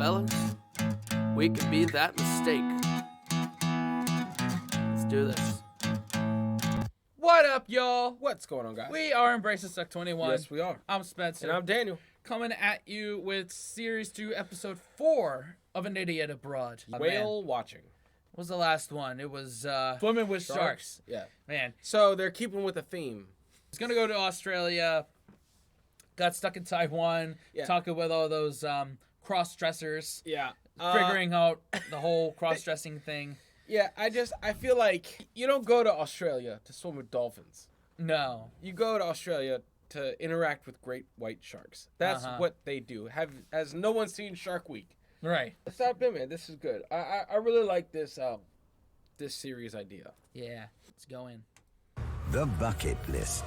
fellas. We can be that mistake. Let's do this. What up, y'all? What's going on, guys? We are Embrace the Suck 21. Yes, we are. I'm Spencer. And I'm Daniel. Coming at you with Series 2, Episode 4 of An Idiot Abroad. Whale watching. What was the last one? It was Swimming with Sharks. Yeah. Man. So they're keeping with the theme. He's going to go to Australia. Got stuck in Taiwan. Yeah. Talking with all those cross-dressers. Yeah. Figuring out the whole cross-dressing thing. Yeah, I feel like you don't go to Australia to swim with dolphins. No. You go to Australia to interact with great white sharks. That's what they do. Has no one seen Shark Week? Right. Stop it, man. This is good. I really like this this series idea. Yeah. Let's go in. The bucket list.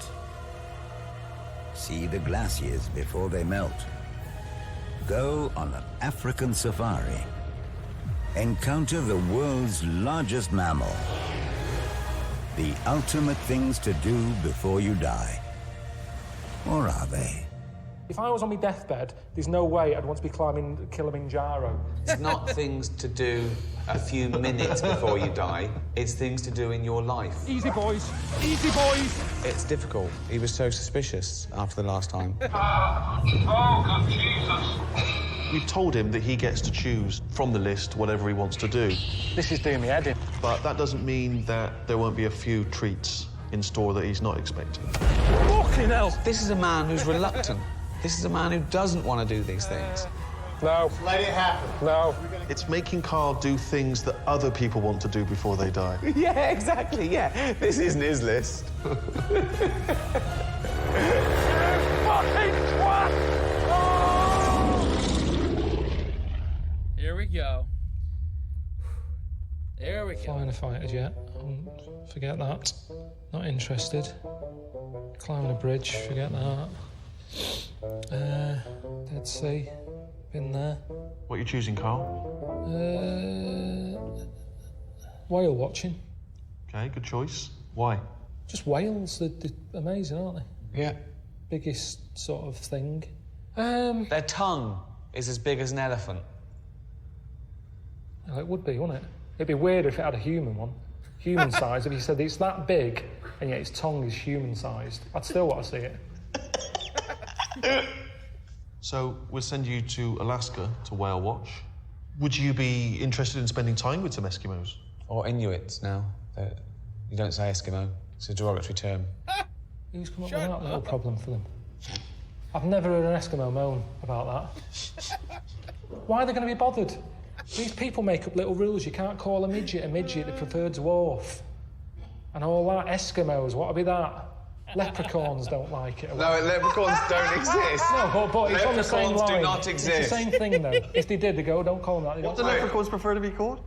See the glaciers before they melt. Go on an African safari. Encounter the world's largest mammal. The ultimate things to do before you die. Or are they? If I was on my deathbed, there's no way I'd want to be climbing Kilimanjaro. It's not things to do a few minutes before you die. It's things to do in your life. Easy, boys. Easy, boys. It's difficult. He was so suspicious after the last time. Oh, good Jesus. We've told him that he gets to choose from the list whatever he wants to do. This is doing me head in. But that doesn't mean that there won't be a few treats in store that he's not expecting. Fucking hell. This is a man who's reluctant. This is a man who doesn't want to do these things. No. Let it happen. No. It's making Carl do things that other people want to do before they die. Yeah, exactly, yeah. This isn't his list. Fucking twat! Here we go. There we go. Flying the fighters yet? Forget that. Not interested. Climbing a bridge, forget that. Dead Sea, been there. What are you choosing, Carl? Whale watching. Okay, good choice. Why? Just whales, they're amazing, aren't they? Yeah. Biggest sort of thing. Their tongue is as big as an elephant. Well, it would be, wouldn't it? It'd be weird if it had a human one. Human size. If you said it's that big and yet its tongue is human sized, I'd still want to see it. So we'll send you to Alaska to whale watch. Would you be interested in spending time with some Eskimos? Or Inuits now. You don't say Eskimo. It's a derogatory term. Who's come up with that little problem for them? I've never heard an Eskimo moan about that. Why are they going to be bothered? These people make up little rules. You can't call a midget, they prefer dwarf. And all that. Eskimos, what'll be that? Leprechauns don't like it. No, leprechauns don't exist. No, but it's on the same line. Leprechauns do not exist. It's the same thing, though. If they did, they go, don't call them that. They What do don't leprechauns prefer to be called?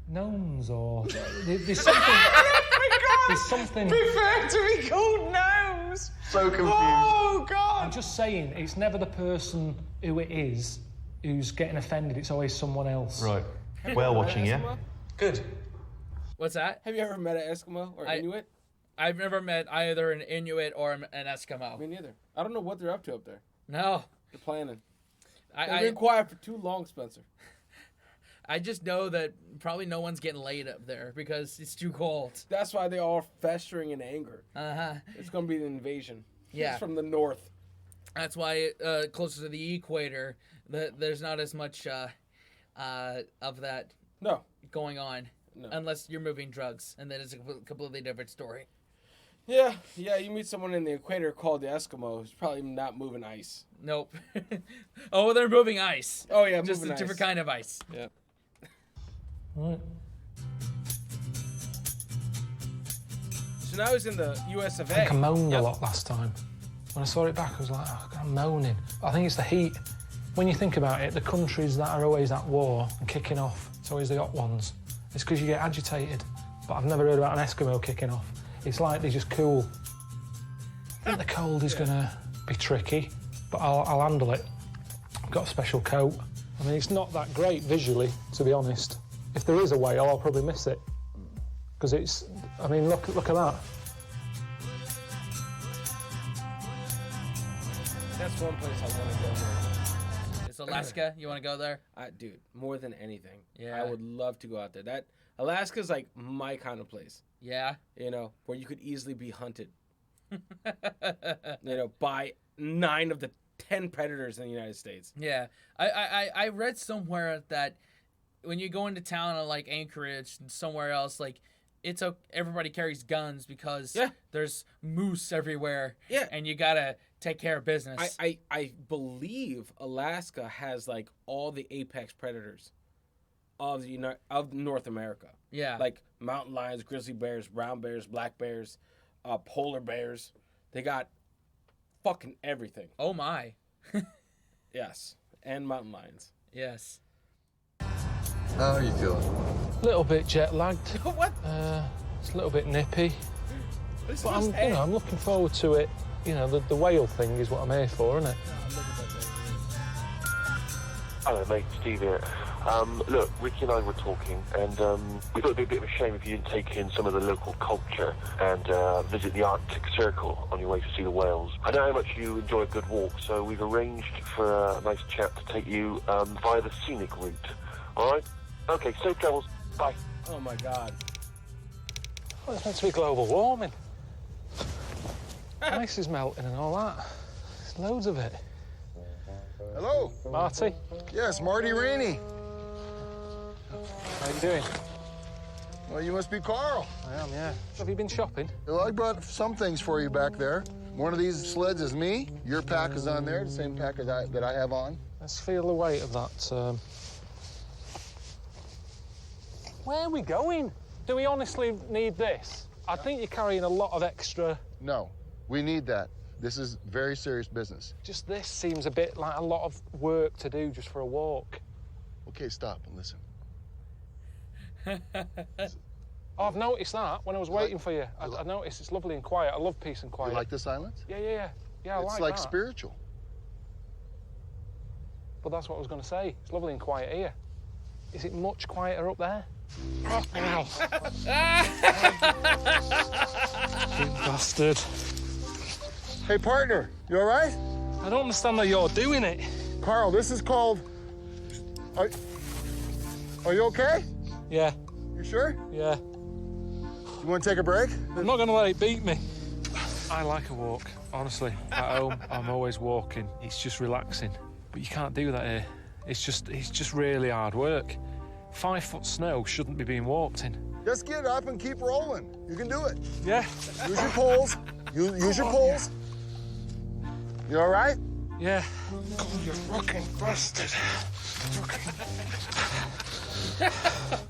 Gnomes or... There's something... There's something... Prefer to be called gnomes. So confused. Oh, God. I'm just saying, it's never the person who it is who's getting offended. It's always someone else. Right. Whale watching, yeah? Good. What's that? Have you ever met an Eskimo or Inuit? I've never met either an Inuit or an Eskimo. Me neither. I don't know what they're up to up there. No. They're planning. They've been quiet for too long, Spencer. I just know that probably no one's getting laid up there because it's too cold. That's why they're all festering in anger. Uh-huh. It's going to be an invasion. Yeah. It's from the north. That's why closer to the equator, there's not as much of that going on. No. Unless you're moving drugs, and then it's a completely different story. Yeah, you meet someone in the equator called the Eskimo who's probably not moving ice. Nope. Oh, they're moving ice. Oh, yeah, just moving a different ice. kind of ice. Yeah. Right. So now he's in the US of A. I think I moaned a lot last time. When I saw it back, I was like, oh, I'm moaning. I think it's the heat. When you think about it, the countries that are always at war and kicking off, it's always the hot ones. It's because you get agitated. But I've never heard about an Eskimo kicking off. It's like they're just cool. I think the cold is going to be tricky, but I'll handle it. I've got a special coat. I mean, it's not that great visually, to be honest. If there is a whale, I'll probably miss it. Because it's, I mean, look at that. That's one place I want to go. places. Alaska, you want to go there? Dude, more than anything. Yeah. I would love to go out there. That Alaska's like my kind of place. Yeah. You know, where you could easily be hunted. You know, by 9 of the 10 predators in the United States. Yeah. I read somewhere that when you go into town in like Anchorage and somewhere else, like everybody carries guns because there's moose everywhere. Yeah. And you gotta take care of business. I believe Alaska has like all the apex predators of North America. Yeah. Like mountain lions, grizzly bears, brown bears, black bears, polar bears. They got fucking everything. Oh my. Yes. And mountain lions. Yes. How are you feeling? A little bit jet lagged. What? It's a little bit nippy. But I'm looking forward to it. You know, the whale thing is what I'm here for, isn't it? Hello, mate. Steve here. Look, Ricky and I were talking, and we thought it'd be a bit of a shame if you didn't take in some of the local culture and visit the Arctic Circle on your way to see the whales. I know how much you enjoy a good walk, so we've arranged for a nice chap to take you via the scenic route. All right? Okay, safe travels. Bye. Oh, my God. Well, it's meant to be global warming. Ice is melting and all that. There's loads of it. Hello? Marty? Yes, Marty Rainey. How you doing? Well, you must be Carl. I am, yeah. Have you been shopping? Well, I brought some things for you back there. One of these sleds is me. Your pack is on there, the same pack that I have on. Let's feel the weight of that. Where are we going? Do we honestly need this? I think you're carrying a lot of extra... No, we need that. This is very serious business. Just this seems a bit like a lot of work to do just for a walk. Okay, stop and listen. Oh, I've noticed that when I was waiting for you. I noticed it's lovely and quiet. I love peace and quiet. You like the silence? Yeah, I it's like that. Spiritual. But that's what I was going to say. It's lovely and quiet here. Is it much quieter up there? Oh, ow. You bastard. Hey, partner, you all right? I don't understand how you're doing it. Carl, this is called... Are you okay? Yeah. You sure? Yeah. You want to take a break? I'm not going to let it beat me. I like a walk, honestly. At home, I'm always walking. It's just relaxing. But you can't do that here. It's just really hard work. 5 foot snow shouldn't be being walked in. Just get up and keep rolling. You can do it. Yeah. Use your poles. Use your poles. You all right? Yeah. God, you fucking bastard.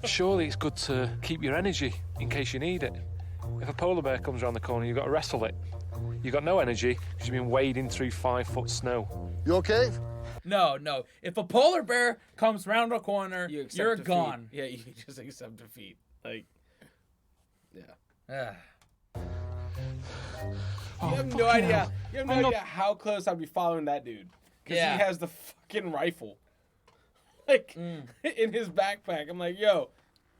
Surely it's good to keep your energy in case you need it. If a polar bear comes around the corner, you've got to wrestle it. You've got no energy because you've been wading through 5 foot snow. You okay? No. If a polar bear comes round a corner, you're gone. Yeah, you just accept defeat. Like, yeah. Oh, you have no idea. You have no idea how close I'd be following that dude. Because he has the fucking rifle. Like, in his backpack. I'm like, yo,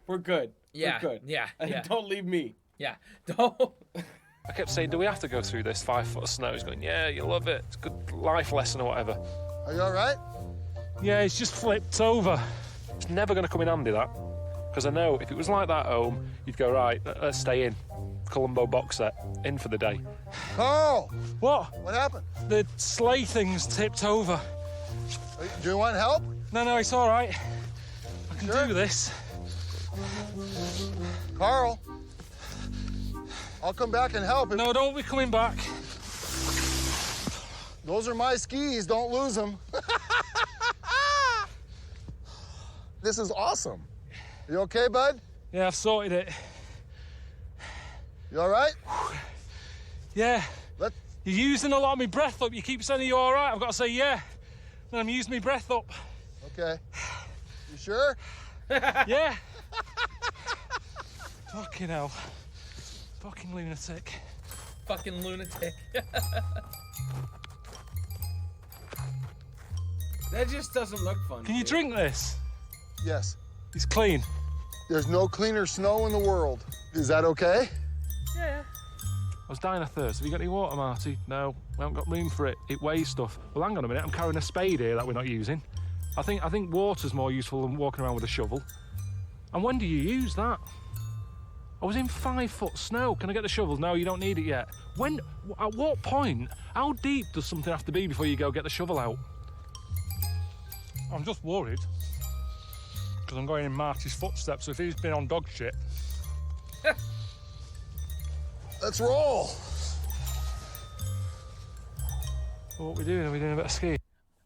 we're good. Yeah. We're good. Yeah. Don't leave me. Yeah. Don't. I kept saying, do we have to go through this 5 foot of snow? He's going, yeah, you love it. It's a good life lesson or whatever. Are you all right? Yeah, it's just flipped over. It's never going to come in handy, that. Because I know if it was like that at home, you'd go, right, let's stay in. Columbo box set, in for the day. Carl! What? What happened? The sleigh thing's tipped over. Do you want help? No, it's all right. I can do this. Carl, I'll come back and help. No, don't be coming back. Those are my skis. Don't lose them. This is awesome. You okay, bud? Yeah, I've sorted it. You all right? Yeah. You're using a lot of my breath up. You keep saying, are you all right? I've got to say, yeah. Then I'm using my breath up. Okay. You sure? Yeah. Fucking hell. Fucking lunatic. Fucking lunatic. That just doesn't look fun. Can you drink this? Yes. It's clean. There's no cleaner snow in the world. Is that okay? Yeah. I was dying of thirst. Have you got any water, Marty? No, we haven't got room for it. It weighs stuff. Well, hang on a minute. I'm carrying a spade here that we're not using. I think water's more useful than walking around with a shovel. And when do you use that? I was in 5 foot snow. Can I get the shovel? No, you don't need it yet. When? At what point? How deep does something have to be before you go get the shovel out? I'm just worried because I'm going in Marty's footsteps. If he's been on dog shit. Let's roll. What are we doing? Are we doing a bit of skiing?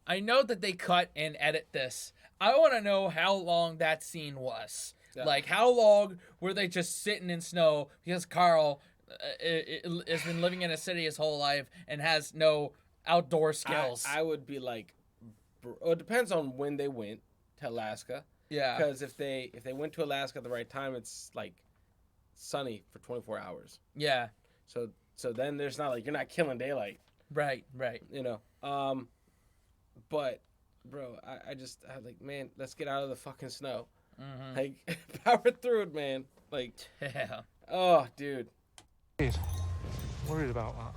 I know that they cut and edit this. I want to know how long that scene was. Yeah. Like, how long were they just sitting in snow? Because Carl has been living in a city his whole life and has no outdoor skills. I would be like, it depends on when they went to Alaska. Yeah. Because if they went to Alaska at the right time, it's like sunny for 24 hours. Yeah. So then there's not like, you're not killing daylight. Right. You know. But, bro, I like, man, let's get out of the fucking snow. Mm-hmm. Like, power through it, man. Like, yeah. Oh, dude. Worried about that.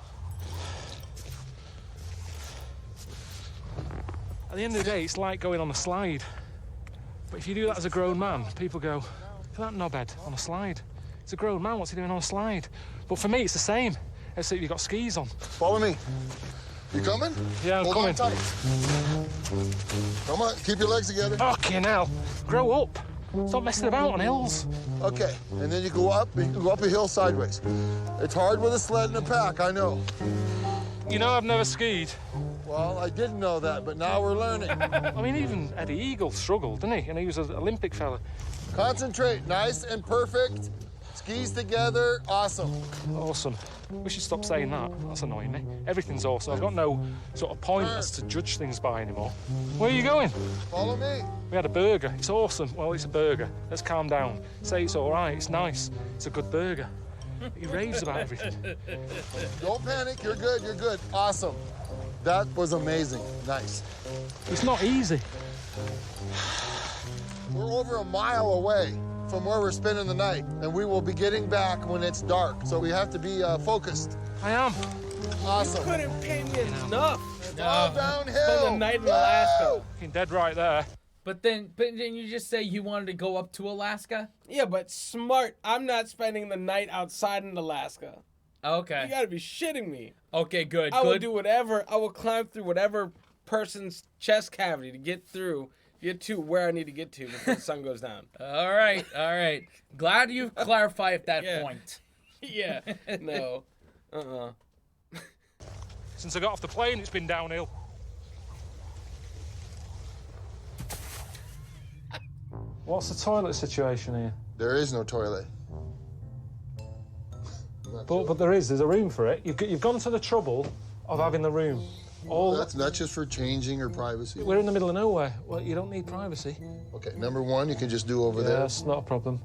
At the end of the day, it's like going on a slide. But if you do that as a grown man, people go, look at that knobhead on a slide. It's a grown man, what's he doing on a slide? But for me, it's the same, except you've got skis on. Follow me. You coming? Yeah, I'm coming. Hold on tight. Come on, keep your legs together. Fucking hell. Grow up. Stop messing about on hills. Okay, and then you go up a hill sideways. It's hard with a sled and a pack, I know. You know I've never skied. Well, I didn't know that, but now we're learning. I mean, even Eddie Eagle struggled, didn't he? And he was an Olympic fella. Concentrate, nice and perfect. Skis together, awesome. Awesome. We should stop saying that. That's annoying me. Everything's awesome. I've got no sort of pointers to judge things by anymore. Where are you going? Follow me. We had a burger. It's awesome. Well, it's a burger. Let's calm down. Say it's all right. It's nice. It's a good burger. He raves about everything. Don't panic. You're good. You're good. Awesome. That was amazing. Nice. It's not easy. We're over a mile away from where we're spending the night, and we will be getting back when it's dark, so we have to be focused. I am. Awesome. You couldn't pay me enough. It's all downhill. Spend the night in Alaska. Fucking dead right there. But then you just say you wanted to go up to Alaska? Yeah, but smart. I'm not spending the night outside in Alaska. Okay. You gotta be shitting me. Okay, good. I will do whatever. I will climb through whatever person's chest cavity to get to where I need to get to before the sun goes down. All right. Glad you've clarified that point. Yeah. No. Since I got off the plane, it's been downhill. What's the toilet situation here? There is no toilet. But there's a room for it. You've gone to the trouble of having the room. That's not just for changing or privacy. We're in the middle of nowhere. Well, you don't need privacy. Okay, number one, you can just do over there. That's not a problem.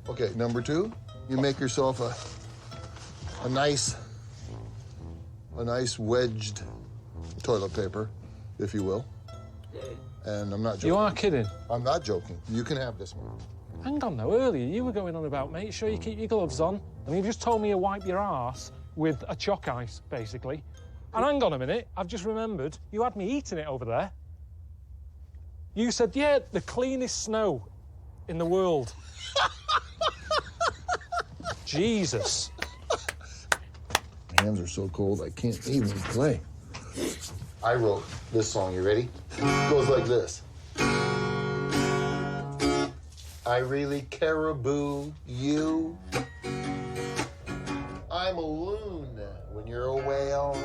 Okay, number two, you make yourself a nice wedged toilet paper, if you will. And I'm not joking. You are kidding. I'm not joking. You can have this one. Hang on, though. Earlier, you were going on about make sure you keep your gloves on. And you've just told me you wipe your arse with a chalk ice, basically. And hang on a minute, I've just remembered, you had me eating it over there. You said, yeah, the cleanest snow in the world. Jesus. My hands are so cold, I can't even play. I wrote this song, you ready? It goes like this. I really caribou you. I'm a loon when you're a whale.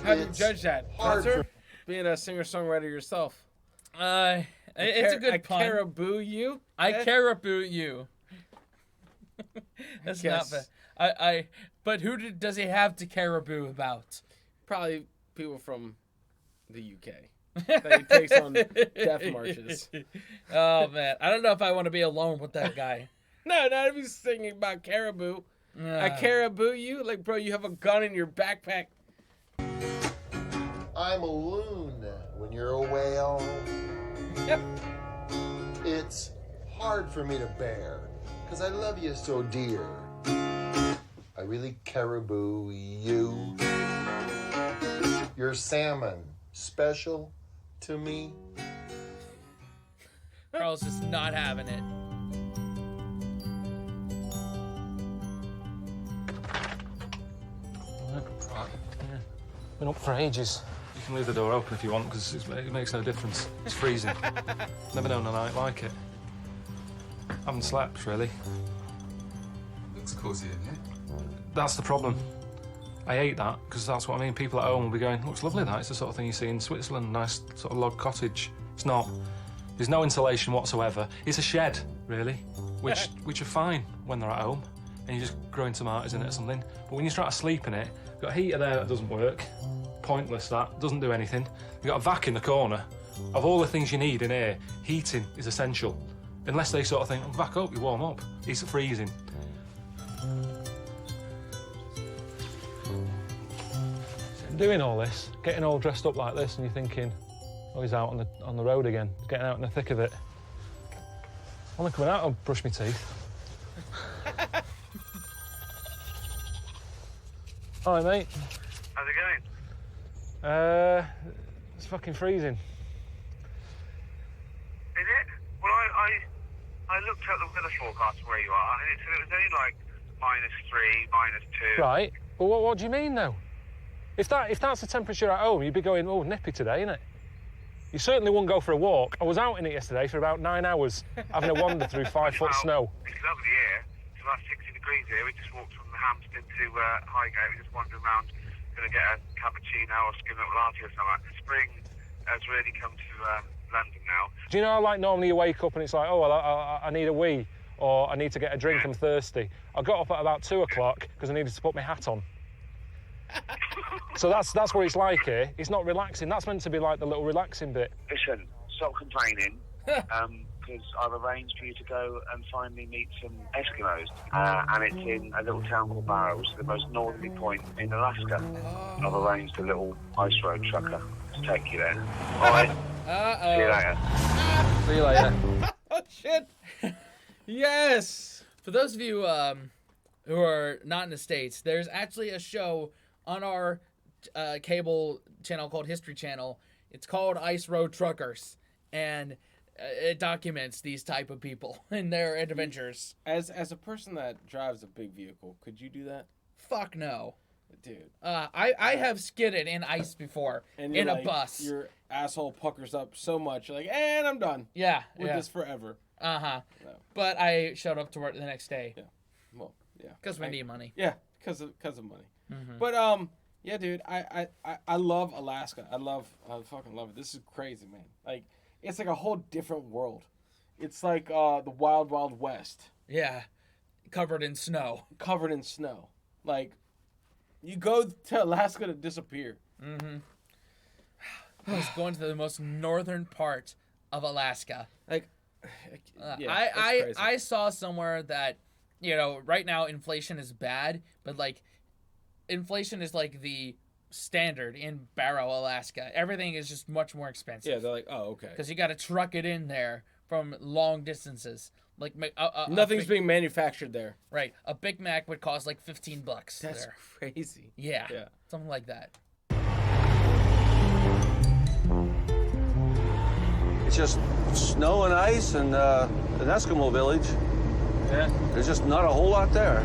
How do you judge that? Spencer? Being a singer-songwriter yourself. It's a good pun. I caribou you? I caribou you. That's not bad. But who does he have to caribou about? Probably people from the UK. That he takes on death marches. Oh, man. I don't know if I want to be alone with that guy. No, not if he's singing about caribou. I caribou you? Like, bro, you have a gun in your backpack. I'm a loon when you're a whale. Yep. It's hard for me to bear, because I love you so dear. I really caribou you. You're salmon, special to me. Carl's just not having it. Been up for ages. You can leave the door open if you want, because it makes no difference. It's freezing. Never known a night like it. Haven't slept, really. Looks cosy in here. That's the problem. I hate that, because that's what I mean. People at home will be going, looks lovely, that. It's the sort of thing you see in Switzerland, nice sort of log cottage. It's not. There's no insulation whatsoever. It's a shed, really, which are fine when they're at home, and you're just growing tomatoes in it or something. But when you try to sleep in it, you've got a heater there that doesn't work. Pointless, that. Doesn't do anything. You've got a vac in the corner. Of all the things you need in here, heating is essential. Unless they sort of think, vac up, you warm up. It's freezing. Doing all this, getting all dressed up like this, and you're thinking, oh, he's out on the road again, getting out in the thick of it. I'm only coming out and brush my teeth. Hi, mate. How's it going? It's fucking freezing. Is it? Well, I looked at the weather forecast where you are, and it said it was only like -3, -2. Right. Well, what do you mean, though? If that's the temperature at home, you'd be going, oh, nippy today, innit? You certainly wouldn't go for a walk. I was out in it yesterday for about 9 hours, having a wander through 5-foot snow. It's lovely here. It's about 60 degrees here. We just walked from Hampstead to Highgate. We're just wandering around, going to get a cappuccino or skim milk latte or something. Spring has really come to London now. Do you know how, like, normally you wake up and it's like, oh, well, I need a wee, or I need to get a drink, I'm thirsty. I got up at about 2 o'clock because I needed to put my hat on. So that's what it's like here. It's not relaxing. That's meant to be like the little relaxing bit. Listen, stop complaining, because I've arranged for you to go and finally meet some Eskimos, and it's in a little town called Barrow, which is the most northerly point in Alaska. I've arranged a little ice road trucker to take you there. All right. See you later. See you later. Oh shit! Yes. For those of you who are not in the States, there's actually a show on our cable channel called History Channel. It's called Ice Road Truckers, and it documents these type of people and their adventures. As a person that drives a big vehicle, could you do that? Fuck no. Dude. I have skidded in ice before, and in like, a bus. Your asshole puckers up so much, you're like, and I'm done. Yeah. With this forever. Uh-huh. No. But I showed up to work the next day. Yeah. Well, yeah. Because we need money. Yeah, because of money. Mm-hmm. But, yeah, dude, I love Alaska. I fucking love it. This is crazy, man. Like, it's like a whole different world. It's like the Wild Wild West. Yeah. Covered in snow. Covered in snow. Like, you go to Alaska to disappear. Mm-hmm. I was going to the most northern part of Alaska. Like, yeah, I saw somewhere that, you know, right now inflation is bad, but like inflation is like the standard in Barrow, Alaska. Everything is just much more expensive. Yeah, they're like, oh, okay. Because you got to truck it in there from long distances. Like nothing's being manufactured there. Right. A Big Mac would cost like $15 That's there. crazy. Yeah. Something like that. It's just snow and ice and an Eskimo village. Yeah. There's just not a whole lot there.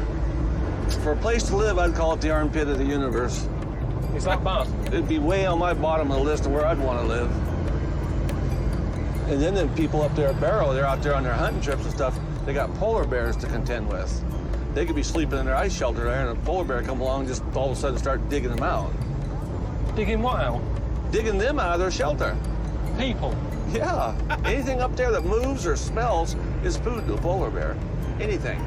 For a place to live, I'd call it the armpit of the universe. Is that bad? It'd be way on my bottom of the list of where I'd want to live. And then the people up there at Barrow, they're out there on their hunting trips and stuff, they got polar bears to contend with. They could be sleeping in their ice shelter there, and a polar bear come along and just all of a sudden start digging them out. Digging what out? Digging them out of their shelter. People? Yeah. Anything up there that moves or smells is food to a polar bear. Anything.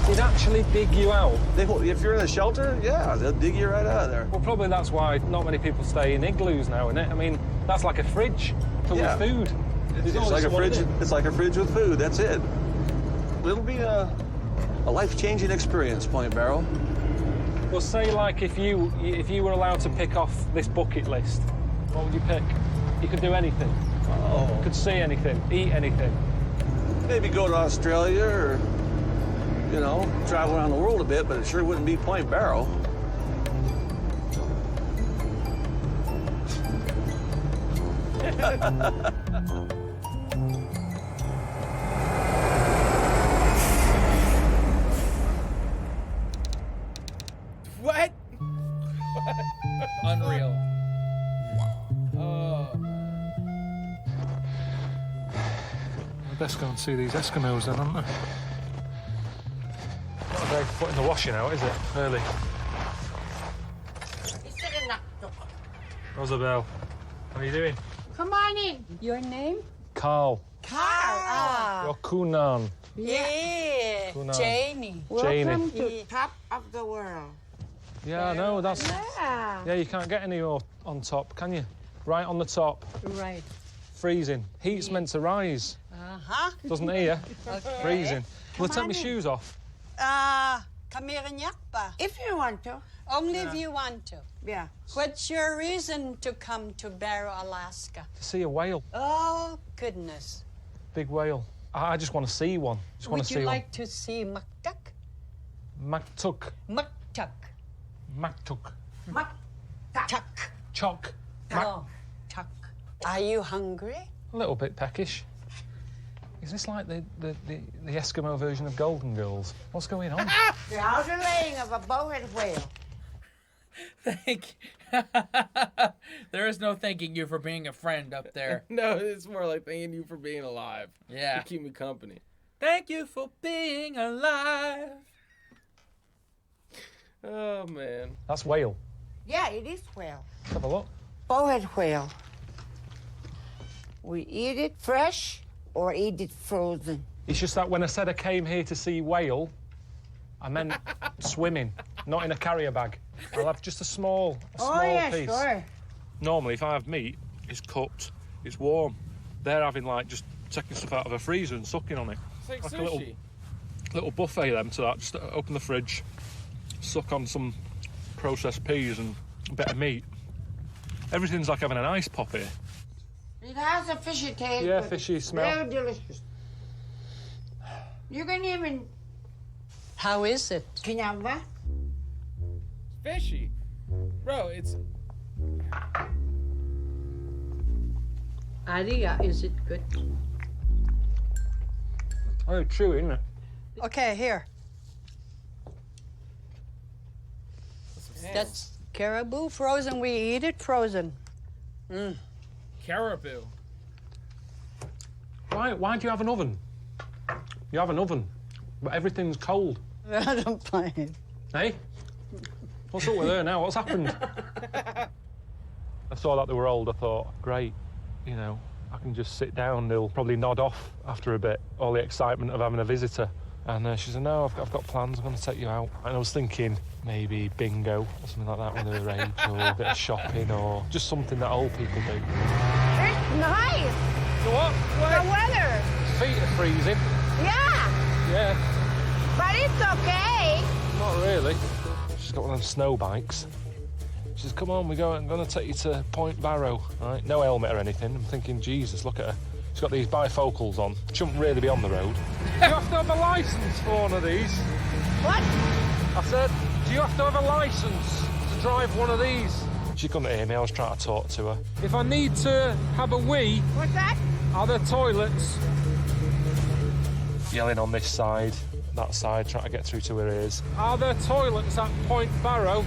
They'd actually dig you out? If you're in a shelter, yeah, they'll dig you right out of there. Well, probably that's why not many people stay in igloos now, isn't it? I mean, that's like a fridge filled with food. It's like a fridge. It's like a fridge with food. That's it. It'll be a life-changing experience, Point Barrow. Well, say like if you were allowed to pick off this bucket list, what would you pick? You could do anything. Oh. Could see anything, eat anything. Maybe go to Australia or, you know, travel around the world a bit, but it sure wouldn't be Point Barrow. What? Unreal. Oh. We best go and see these Eskimos then, aren't we? Not a day for putting the washing out, is it? Early. Rosabelle, how are you doing? Come on in. Your name? Carl. Carl. Ah. You're Kunan. Yeah. Kunan. Janie. Welcome to top of the world. Yeah, I know, that's... Yeah. Yeah, you can't get any more on top, can you? Right on the top. Right. Freezing. Heat's meant to rise. Uh-huh. Doesn't here. Okay. Freezing. Will I take on my in. shoes off? Come here and yakba. If you want to. Only if you want to. Yeah. What's your reason to come to Barrow, Alaska? To see a whale. Oh, goodness. Big whale. I just want to see one. Just want Would to you see like to see Maktuk? one. Maktuk. Maktuk. Maktuk. Maktuk. Chock. Oh, tuck. Are you hungry? A little bit peckish. Is this like the Eskimo version of Golden Girls? What's going on? The outer laying of a bowhead whale. Thank There is no thanking you for being a friend up there. No, it's more like thanking you for being alive. Yeah. To keep me company. Thank you for being alive. Oh, man. That's whale. Yeah, it is whale. Let's have a look. Bowhead whale. We eat it fresh or eat it frozen. It's just that when I said I came here to see whale, I meant swimming, not in a carrier bag. I'll have just a small piece. Sure. Normally, if I have meat, it's cooked, it's warm. They're having, like, just taking stuff out of a freezer and sucking on it. It's like a sushi. little buffet, them, to that. Just open the fridge, suck on some processed peas and a bit of meat. Everything's like having an ice pop here. It has a fishy taste. Yeah, but fishy smell. Very delicious. You can even... How is it? Kinyamba? Fishy. Bro, it's... Aria, is it good? Oh, it's chewy, isn't it? Okay, here. That's caribou frozen. We eat it frozen. Mm. Caribou. Why do you have an oven? You have an oven, but everything's cold. I don't mind. Hey? What's up with her now? What's happened? I saw that they were old. I thought, great, you know, I can just sit down. They'll probably nod off after a bit, all the excitement of having a visitor. And she said, no, I've got plans. I'm going to take you out. And I was thinking maybe bingo or something like that with her age, or a bit of shopping, or just something that old people do. It's nice. What? The weather. Feet are freezing. Yeah. Yeah. But it's okay. Not really. She's got one of them snow bikes. She says, come on, I'm going to take you to Point Barrow. Right? No helmet or anything. I'm thinking, Jesus, look at her. She's got these bifocals on. Shouldn't really be on the road. Do you have to have a licence for one of these? What? I said, do you have to have a licence to drive one of these? She couldn't hear me. I was trying to talk to her. If I need to have a wee... What's that? Are there toilets? Yelling on this side, that side, trying to get through to her ears. Are there toilets at Point Barrow?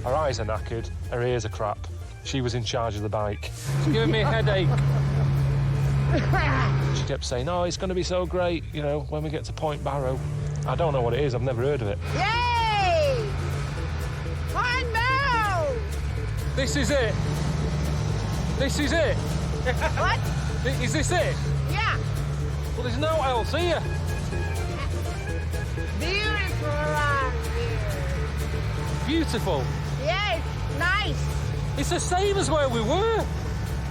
Her eyes are knackered, her ears are crap. She was in charge of the bike. It's giving me a headache. She kept saying, oh, it's going to be so great, you know, when we get to Point Barrow. I don't know what it is, I've never heard of it. Yay! Point Barrow! This is it. This is it. What? Is this it? Yeah. Well, there's no else here. Beautiful around here. Beautiful. Yeah, it's nice. It's the same as where we were.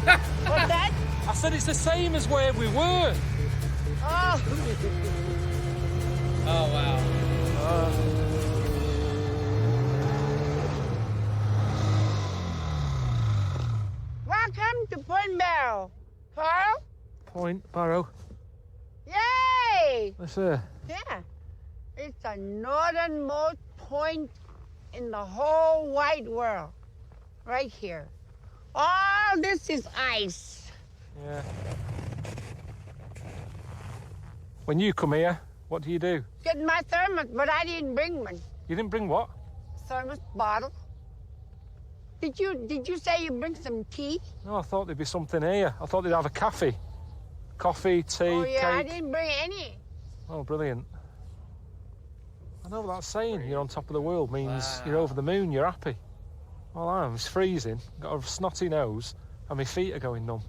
What's that? I said it's the same as where we were. Oh. Oh, wow. Welcome to Point Barrow. Carl? Point Barrow. Yay! That's her. Yeah. It's the northernmost point in the whole wide world. Right here. All All this is ice. Yeah. When you come here, what do you do? Get my thermos, but I didn't bring one. You didn't bring what? Thermos bottle. Did you say you bring some tea? No, I thought there'd be something here. I thought they'd have a coffee. Coffee, tea, Oh, yeah, I cake. didn't bring any. Oh, brilliant. I know what that's saying. You're on top of the world means you're over the moon, you're happy. Well, I am. It's freezing. Got a snotty nose and my feet are going numb.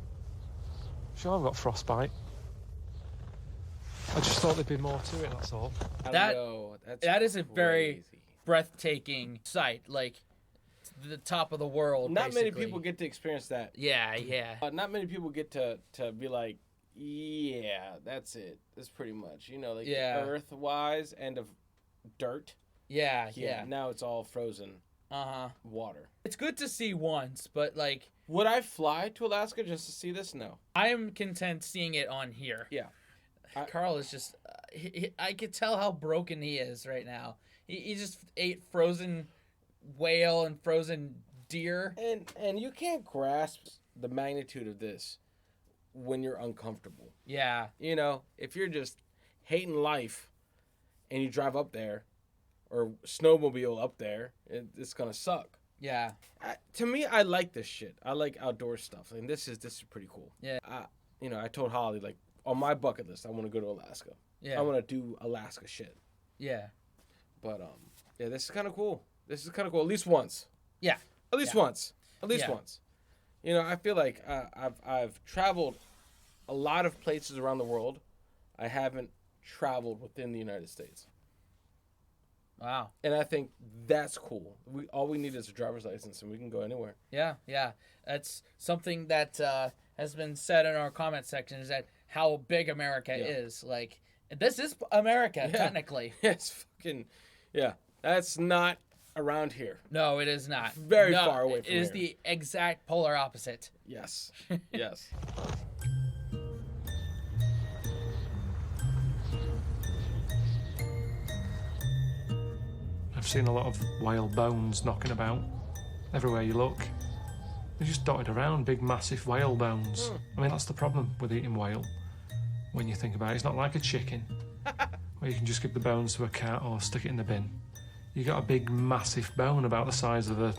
Sure, I've got frostbite. I just thought there'd be more to it, that's all. That is a very breathtaking sight. Like, the top of the world, Not basically. many people get to experience that. Yeah, yeah. Not many people get to be like, yeah, that's it. That's pretty much, you know, like earth-wise and of dirt. Yeah, yeah. Now it's all frozen water. It's good to see once, but like... Would I fly to Alaska just to see this? No. I am content seeing it on here. Yeah. Carl is just... I could tell how broken he is right now. He just ate frozen whale and frozen deer. And you can't grasp the magnitude of this when you're uncomfortable. Yeah. You know, if you're just hating life and you drive up there or snowmobile up there, it's gonna suck. Yeah. To me, I like this shit. I like outdoor stuff, and this is pretty cool. Yeah. I told Holly, like, on my bucket list, I want to go to Alaska. Yeah. I want to do Alaska shit. Yeah. But yeah, this is kind of cool. This is kind of cool. At least once. Yeah. At least once. At least once. You know, I feel like I've traveled a lot of places around the world. I haven't traveled within the United States. Wow. And I think that's cool. All we need is a driver's license, and we can go anywhere. Yeah, yeah. That's something that has been said in our comment section, is that how big America is. Like, this is America, technically. It's fucking, that's not around here. No, it is not. Very far away from here. It is here. the exact polar opposite. Yes. Yes. I've seen a lot of whale bones knocking about everywhere you look. They're just dotted around, big, massive whale bones. I mean, that's the problem with eating whale. When you think about it, it's not like a chicken, where you can just give the bones to a cat or stick it in the bin. You got a big, massive bone about the size of a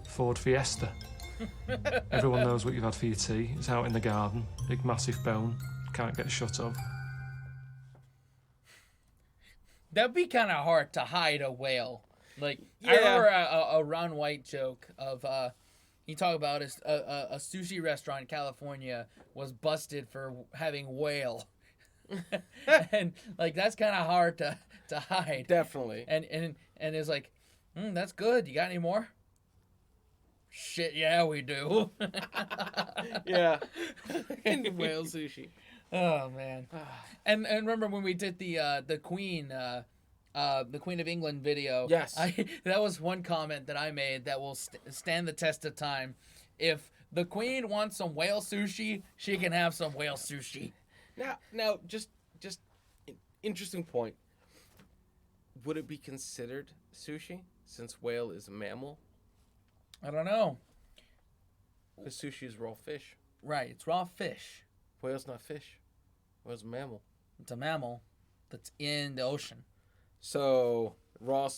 Ford Fiesta. Everyone knows what you've had for your tea. It's out in the garden, big, massive bone, can't get shut of. That'd be kind of hard to hide a whale. Like, I remember a Ron White joke of, he talked about a sushi restaurant in California was busted for having whale. And, like, that's kind of hard to hide. Definitely. And it's like, that's good. You got any more? Shit, yeah, we do. Yeah. And whale sushi. Oh, man. And remember when we did the Queen of England video? Yes. That was one comment that I made that will stand the test of time. If the Queen wants some whale sushi, she can have some whale sushi. Now, just an interesting point. Would it be considered sushi since whale is a mammal? I don't know. Because sushi is raw fish. Right, it's raw fish. Whale's not fish. Whale's a mammal. It's a mammal that's in the ocean. So, raw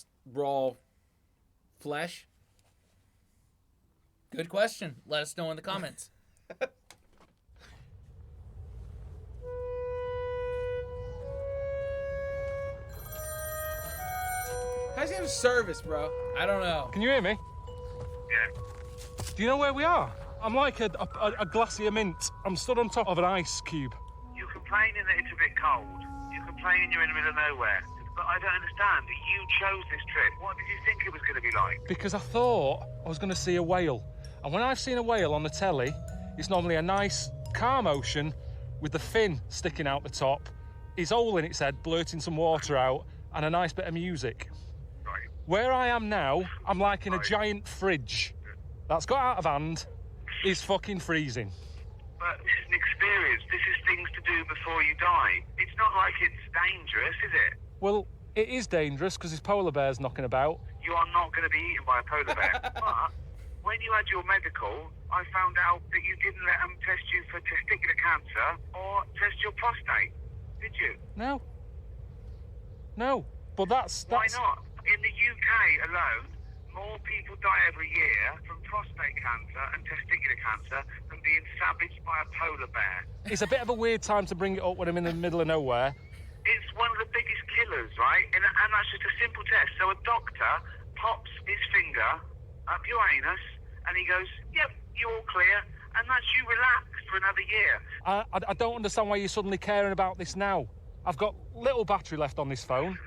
flesh? Good question. Let us know in the comments. How's he have service, bro? I don't know. Can you hear me? Yeah. Do you know where we are? I'm like a glacier mint. I'm stood on top of an ice cube. You're complaining that it's a bit cold. You're complaining you're in the middle of nowhere. But I don't understand. You chose this trip. What did you think it was going to be like? Because I thought I was going to see a whale. And when I've seen a whale on the telly, it's normally a nice, calm ocean with the fin sticking out the top, his hole in its head blurting some water out, and a nice bit of music. Right. Where I am now, I'm like in a giant fridge that's got out of hand, is fucking freezing. But this is an experience. This is things to do before you die. It's not like it's dangerous, is it? Well, it is dangerous because there's polar bears knocking about. You are not going to be eaten by a polar bear. But when you had your medical, I found out that you didn't let them test you for testicular cancer or test your prostate. Did you? No. No. But that's... Why not? In the UK alone, more people die every year from prostate cancer and testicular cancer than being savaged by a polar bear. It's a bit of a weird time to bring it up when I'm in the middle of nowhere. It's one of the biggest killers, right? And that's just a simple test. So a doctor pops his finger up your anus and he goes, yep, you're all clear, and that's you relaxed for another year. I don't understand why you're suddenly caring about this now. I've got little battery left on this phone.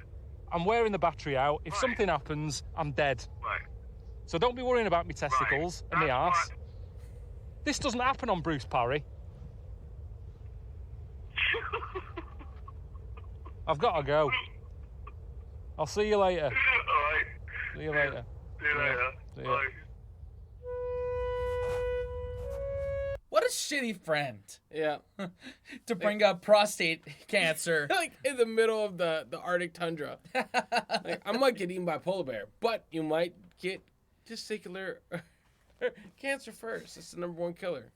I'm wearing the battery out. If something happens, I'm dead. Right. So don't be worrying about my testicles and my arse. This doesn't happen on Bruce Parry. I've got to go. I'll see you later. All right. See you later. See you later. See ya. Bye. What a shitty friend. Yeah. To bring up prostate cancer. Like in the middle of the Arctic tundra. Like, I might get eaten by a polar bear, but you might get testicular cancer first. It's the #1 killer.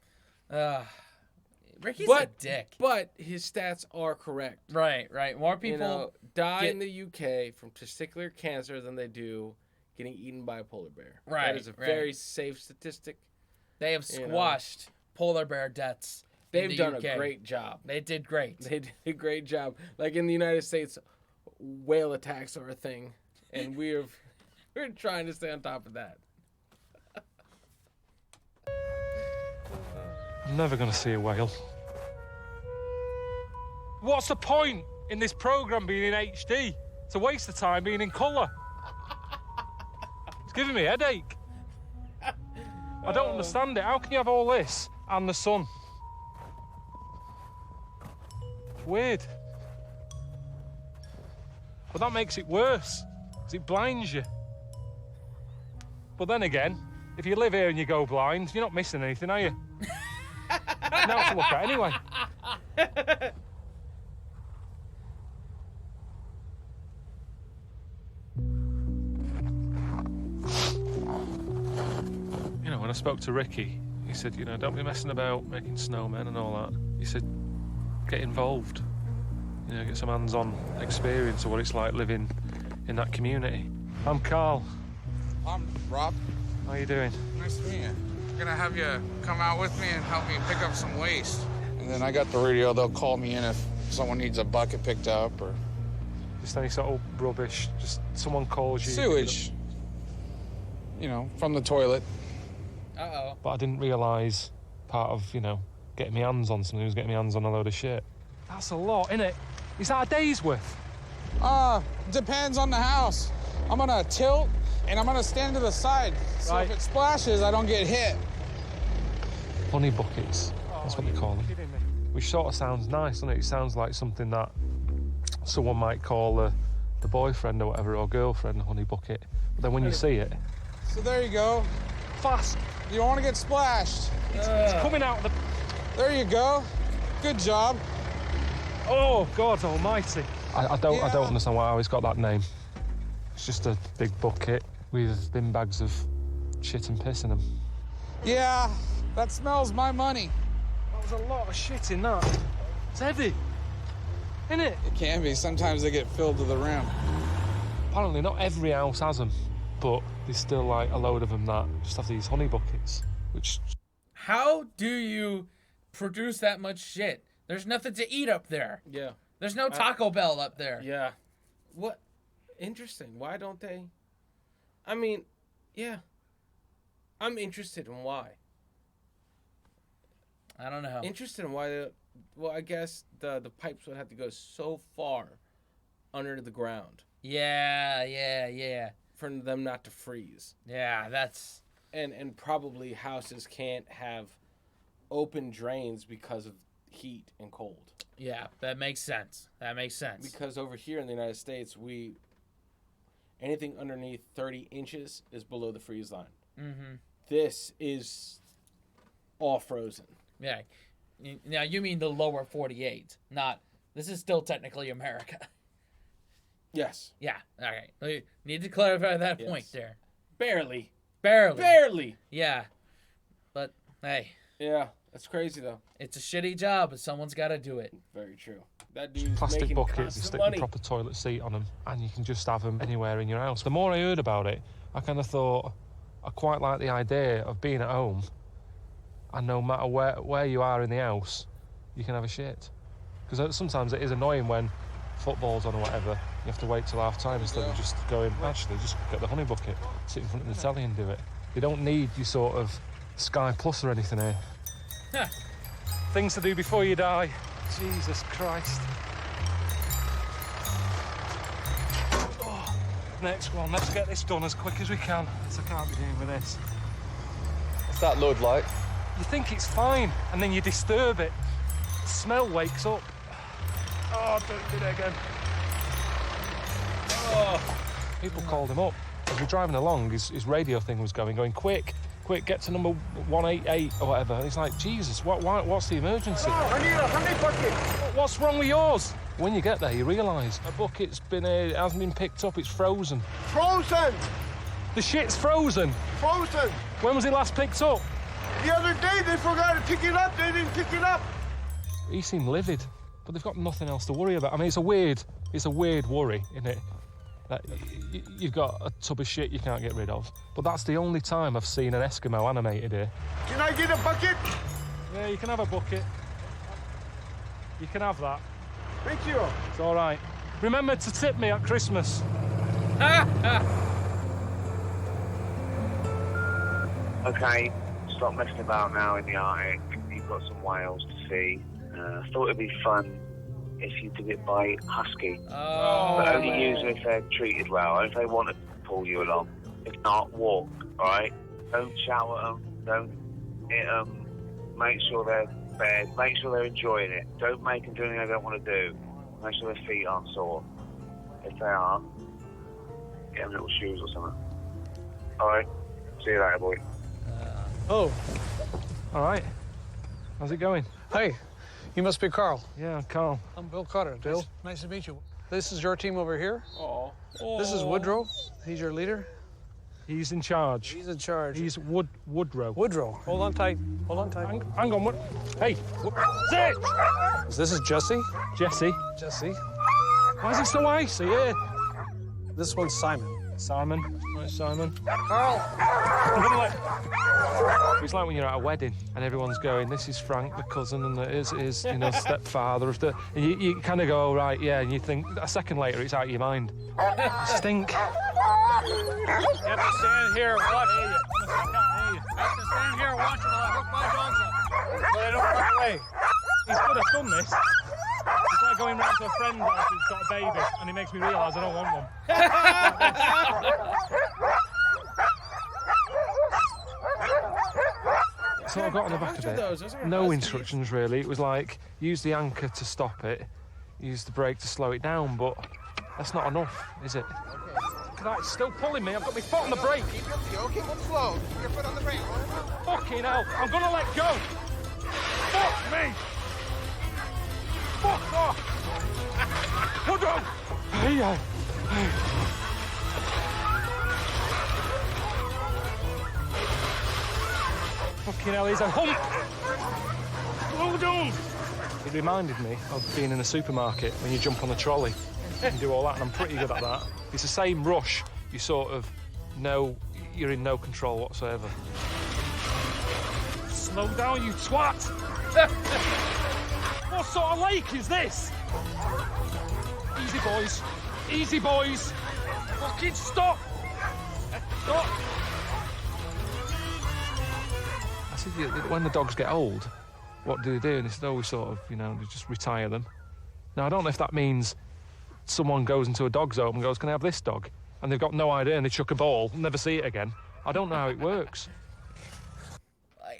Ricky's a dick. But his stats are correct. Right. More people die in the UK from testicular cancer than they do getting eaten by a polar bear. Right. That is a very safe statistic. They have squashed polar bear deathths. They've done a great job. They did great. They did a great job. Like in the United States, whale attacks are a thing, and we're trying to stay on top of that. I'm never going to see a whale. What's the point in this programme being in HD? It's a waste of time being in colour. It's giving me a headache. I don't understand it. How can you have all this and the sun? It's weird. But that makes it worse, because it blinds you. But then again, if you live here and you go blind, you're not missing anything, are you? Now to look at anyway. You know, when I spoke to Ricky, he said, you know, don't be messing about making snowmen and all that. He said, get involved. You know, get some hands-on experience of what it's like living in that community. I'm Carl. I'm Rob. How you doing? Nice to meet you. I'm gonna have you come out with me and help me pick up some waste. And then I got the radio, they'll call me in if someone needs a bucket picked up or... Just any sort of rubbish, just someone calls you. Sewage. You know, from the toilet. Uh-oh. But I didn't realise part of, you know, getting my hands on something was getting my hands on a load of shit. That's a lot, innit? Is that a day's worth? Depends on the house. I'm gonna tilt and I'm gonna stand to the side. So if it splashes, I don't get hit. Honey buckets, that's what they call them. Which sort of sounds nice, doesn't it? It sounds like something that someone might call the boyfriend or whatever, or girlfriend, a honey bucket. But then when you see it... So there you go. Fast. You don't want to get splashed. It's coming out of the... There you go. Good job. Oh, God almighty. I don't understand how it's got that name. It's just a big bucket with bin bags of shit and piss in them. Yeah, that smells my money. That was a lot of shit in that. It's heavy, isn't it? It can be. Sometimes they get filled to the rim. Apparently not every house has them, but there's still like a load of them that just have these honey buckets, which... How do you produce that much shit? There's nothing to eat up there. Yeah. There's no Taco Bell up there. Yeah. What? Interesting. Why don't they? I mean, yeah. I'm interested in why. I don't know. Interested in why well, I guess the pipes would have to go so far under the ground. Yeah. For them not to freeze. Yeah, that's... And probably houses can't have open drains because of heat and cold. Yeah, that makes sense. Because over here in the United States, anything underneath 30 inches is below the freeze line. Mm-hmm. This is all frozen. Yeah. Now, you mean the lower 48, not... This is still technically America. Yes. Yeah, all right. We need to clarify that point there. Barely. Barely. Yeah. But, hey. Yeah, that's crazy, though. It's a shitty job, but someone's got to do it. Very true. That dude's Plastic making buckets, you constant stick money. the proper toilet seat on them, and you can just have them anywhere in your house. The more I heard about it, I kind of thought I quite like the idea of being at home, and no matter where you are in the house, you can have a shit. Because sometimes it is annoying when football's on or whatever, you have to wait till half-time instead of just going, actually, just get the honey bucket, sit in front of the telly and do it. You don't need your sort of Sky Plus or anything here. Things to do before you die. Jesus Christ. Oh, next one. Let's get this done as quick as we can. I can't be dealing with this. What's that load like? You think it's fine, and then you disturb it. The smell wakes up. Oh, don't do that again. Oh. People called him up. As we were driving along, his radio thing was going, quick, get to number 188 or whatever. And he's like, Jesus, what's the emergency? Oh, I need a honey bucket. What's wrong with yours? When you get there, you realise a bucket's hasn't been picked up, it's frozen. Frozen! The shit's frozen. Frozen! When was it last picked up? The other day they forgot to pick it up. They didn't pick it up. He seemed livid, but they've got nothing else to worry about. I mean, it's a weird worry, isn't it? That you've got a tub of shit you can't get rid of. But that's the only time I've seen an Eskimo animated here. Can I get a bucket? Yeah, you can have a bucket. You can have that. Thank you. It's all right. Remember to tip me at Christmas. Okay, stop messing about now in the Arctic. You've got some whales to see. I thought it'd be fun if you did it by husky. But only use them if they're treated well, if they want to pull you along. If not, walk, alright? Don't shout at them, don't hit them. Make sure they're fed, make sure they're enjoying it. Don't make them do anything they don't want to do. Make sure their feet aren't sore. If they are, get them little shoes or something. Alright? See you later, boy. Oh. All right. How's it going? Hey, you must be Carl. Yeah, I'm Carl. I'm Bill Cutter. Bill. Nice to meet you. This is your team over here. Oh. This is Woodrow. He's your leader. He's in charge. He's in charge. He's Woodrow. Woodrow. Hold on tight. Hold on tight. Hang on. Hey. Sit. This is Jesse. Jesse. Jesse. Why is it so icy here? This one's Simon. Simon. Right, Simon. Carl. It's like when you're at a wedding and everyone's going, this is Frank, the cousin, and his stepfather of the... And you kind of go, oh, right, yeah, and you think, a second later, it's out of your mind. Stink. You have to stand here and watch. You have to stand here and watch while I hook my dogs up. So they don't run away. He's good at done this. It's like going round to a friend house who's got a baby, and he makes me realise I don't want one. So I got on the back of it. No instructions really. It was like use the anchor to stop it, use the brake to slow it down, but that's not enough, is it? It's still pulling me. I've got my foot on the brake. Keep it slow. Keep your foot on the brake. Fucking hell! I'm gonna let go. Fuck me! Fuck off! Woodrow! Hey. Fucking hell, he's a hump! Hold on! It reminded me of being in a supermarket when you jump on the trolley and do all that, and I'm pretty good at that. It's the same rush. You sort of know you're in no control whatsoever. Slow down, you twat! What sort of lake is this? Easy, boys. Easy, boys. Fucking stop! Stop! I said, when the dogs get old, what do they do? And they said, oh, we sort of, they just retire them. Now, I don't know if that means someone goes into a dog's home and goes, can I have this dog? And they've got no idea and they chuck a ball, never see it again. I don't know how it works.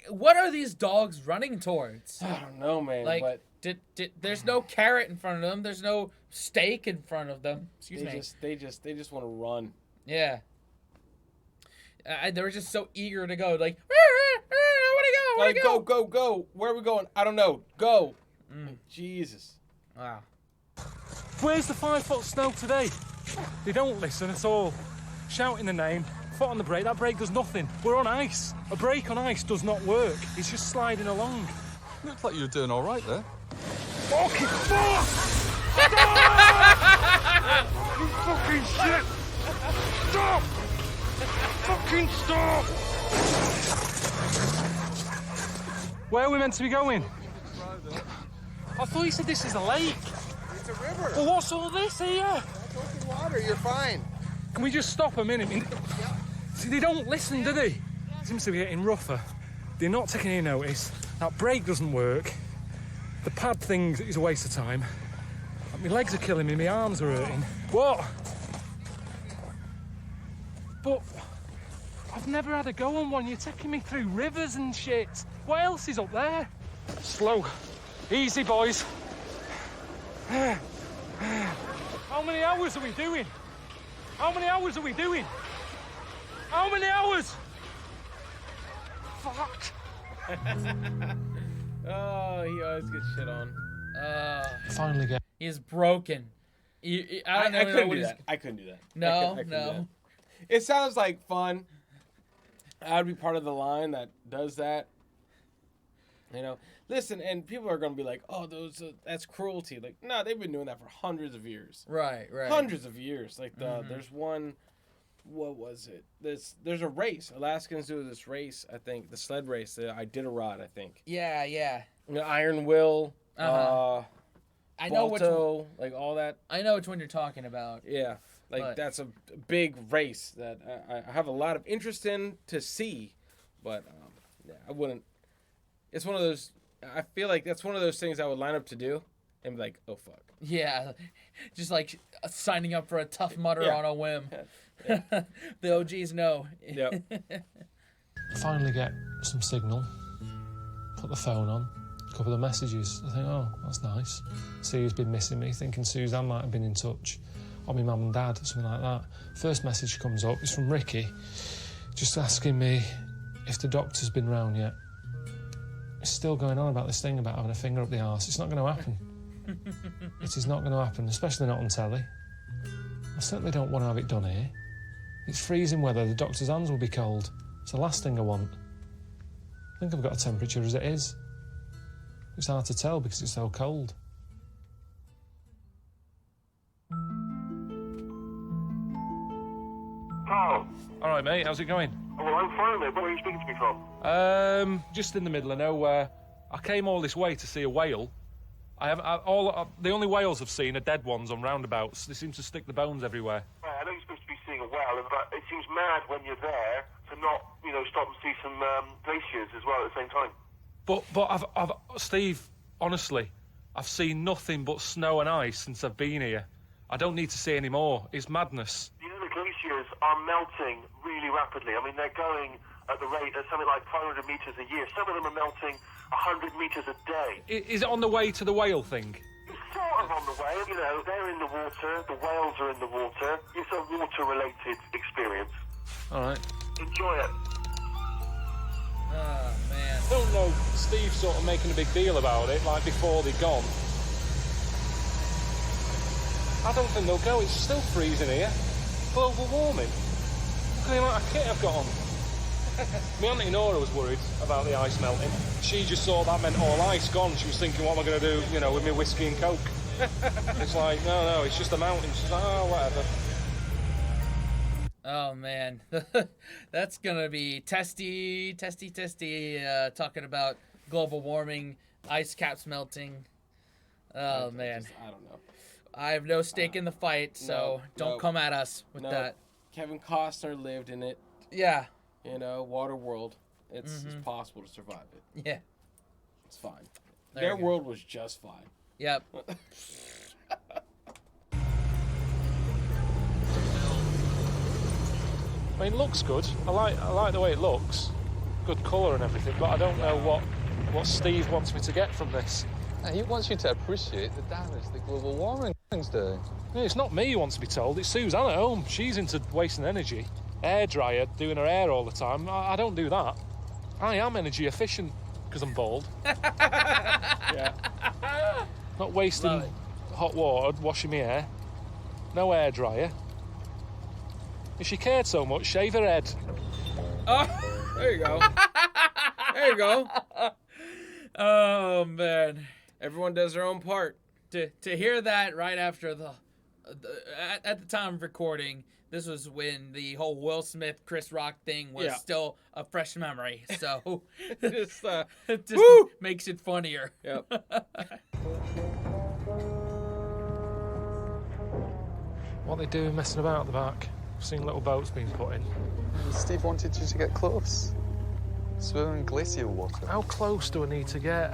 What are these dogs running towards? I don't know, man. Like, but there's no carrot in front of them. There's no steak in front of them. Excuse me. They just want to run. Yeah. They were just so eager to go. Like, I want to go. Go. Where are we going? I don't know. Go. Jesus. Wow. Where's the 5 foot snow today? They don't listen at all. Shouting the name, foot on the brake. That brake does nothing. We're on ice. A brake on ice does not work. It's just sliding along. Looks like you were doing all right there. Fucking fuck! You fucking shit! Stop! Fucking stop! Where are we meant to be going? I thought you said this is a lake. It's a river. Well, what's all this here? That's open water. You're fine. Can we just stop a minute? See, they don't listen, do they? It seems to be getting rougher. They're not taking any notice. That brake doesn't work. The pad thing is a waste of time. My legs are killing me. My arms are hurting. What? But I've never had a go on one. You're taking me through rivers and shit. What else is up there? Slow. Easy, boys. How many hours are we doing? How many hours are we doing? How many hours? Fuck. Oh, he always gets shit on. Finally get. He's broken. I couldn't do that. I couldn't do that. No, I couldn't no. do that. It sounds like fun. I'd be part of the line that does that. You know, listen, and people are going to be like, "Oh, that's cruelty." Like, no, they've been doing that for hundreds of years. Right. Hundreds of years. Like there's one. What was it? There's a race. Alaskans do this race. I think the sled race, the Iditarod. I think. Yeah. You know, Iron Will. I know Balto, like all that. I know which one you're talking about. Yeah, that's a big race that I have a lot of interest in to see, but yeah, I wouldn't. It's one of those. I feel like that's one of those things I would line up to do, and be like, oh fuck. Yeah, just like signing up for a Tough Mudder on a whim. Yeah. The OGs know. Yep. Finally get some signal. Put the phone on. A couple of messages. I think, oh, that's nice. See who's been missing me. Thinking Suzanne might have been in touch. Or my mum and dad, something like that. First message comes up. It's from Ricky. Just asking me if the doctor's been round yet. It's still going on about this thing about having a finger up the arse. It's not going to happen. It is not going to happen, especially not on telly. I certainly don't want to have it done here. It's freezing weather. The doctor's hands will be cold. It's the last thing I want. I think I've got a temperature as it is. It's hard to tell because it's so cold. Carl. All right, mate. How's it going? Oh, well, I'm fine, mate. Where are you speaking to me from? Just in the middle of nowhere. I came all this way to see a whale. The only whales I've seen are dead ones on roundabouts. They seem to stick the bones everywhere. Right, I know you're supposed to be seeing a whale, but it seems mad when you're there to not, stop and see some glaciers as well at the same time. But I've Steve, honestly, I've seen nothing but snow and ice since I've been here. I don't need to see any more. It's madness. You know, the glaciers are melting really rapidly. I mean, they're going at the rate of something like 500 metres a year. Some of them are melting 100 metres a day. Is it on the way to the whale thing? It's sort of on the way. They're in the water. The whales are in the water. It's a water-related experience. All right. Enjoy it. Oh, man. I don't know, Steve's sort of making a big deal about it, like before they're gone. I don't think they'll go. It's still freezing here. Global warming. Look at the amount of kit I've got on. My auntie Nora was worried about the ice melting. She just thought that meant all ice gone. She was thinking, what am I going to do, with my whiskey and coke? It's like, no, it's just a mountain. She's like, oh, whatever. Oh, man. That's going to be testy, talking about global warming, ice caps melting. Oh, man. I don't know. I have no stake in the fight, so don't come at us with that. Kevin Costner lived in it. Yeah. Water world. It's possible to survive it. Yeah. It's fine. There Their you go. world was just fine. Yep. I mean, it looks good. I like the way it looks. Good colour and everything, but I don't know what Steve wants me to get from this. He wants you to appreciate the damage the global warming is doing. Yeah, it's not me who wants to be told, it's Suzanne at home. She's into wasting energy. Hair dryer, doing her hair all the time. I don't do that. I am energy efficient, because I'm bald. Yeah. Not wasting hot water, washing my hair. No hair dryer. If she cared so much, shave her head. Oh, there you go. There you go. Oh, man. Everyone does their own part. To hear that right after at the time of recording, this was when the whole Will Smith, Chris Rock thing was still a fresh memory. So it just makes it funnier. Yep. What are they doing messing about at the back? I've seen little boats being put in. Steve wanted you to get close. Swim in glacier water. How close do I need to get?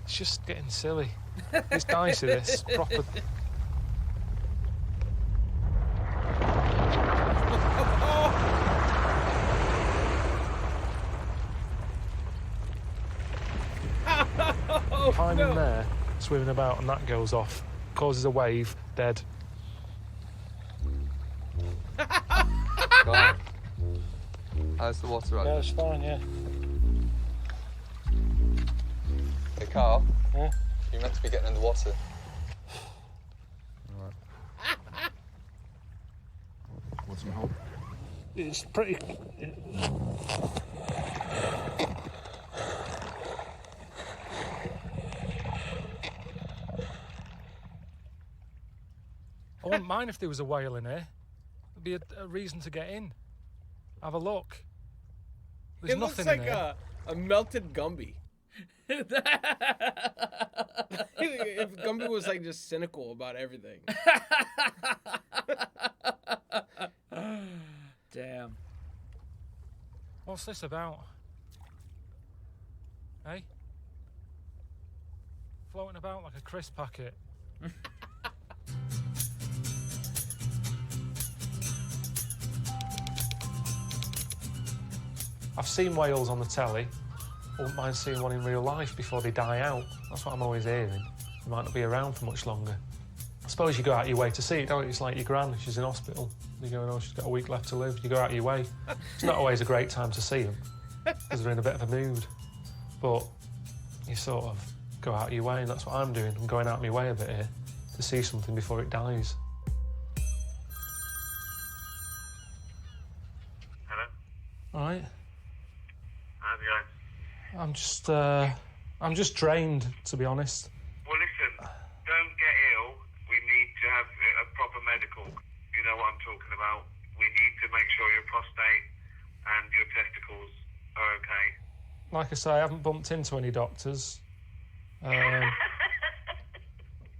It's just getting silly. It's dicey, this. Proper... If I'm in there, swimming about, and that goes off, causes a wave, dead. Right. How's the water right Yeah, now? it's fine, yeah. Hey, Carl. Yeah? You're meant to be getting in the water. Want some help? It's pretty... I wouldn't mind if there was a whale in here. There'd be a reason to get in. Have a look. There's It looks nothing like in here. a melted Gumby. If Gumby was like just cynical about everything. Damn. What's this about? Hey? Floating about like a crisp packet. I've seen whales on the telly. I wouldn't mind seeing one in real life before they die out. That's what I'm always hearing. They might not be around for much longer. I suppose you go out of your way to see it, don't you? It's like your gran, she's in hospital. You go, oh, she's got a week left to live. You go out of your way. It's not always a great time to see them, because they're in a bit of a mood. But you sort of go out of your way, and that's what I'm doing. I'm going out of my way a bit here to see something before it dies. Hello? All right? How's it going? I'm just drained, to be honest. Well, listen, don't get ill. We need to have a proper medical. You know what I'm talking about. We need to make sure your prostate and your testicles are okay. Like I say, I haven't bumped into any doctors.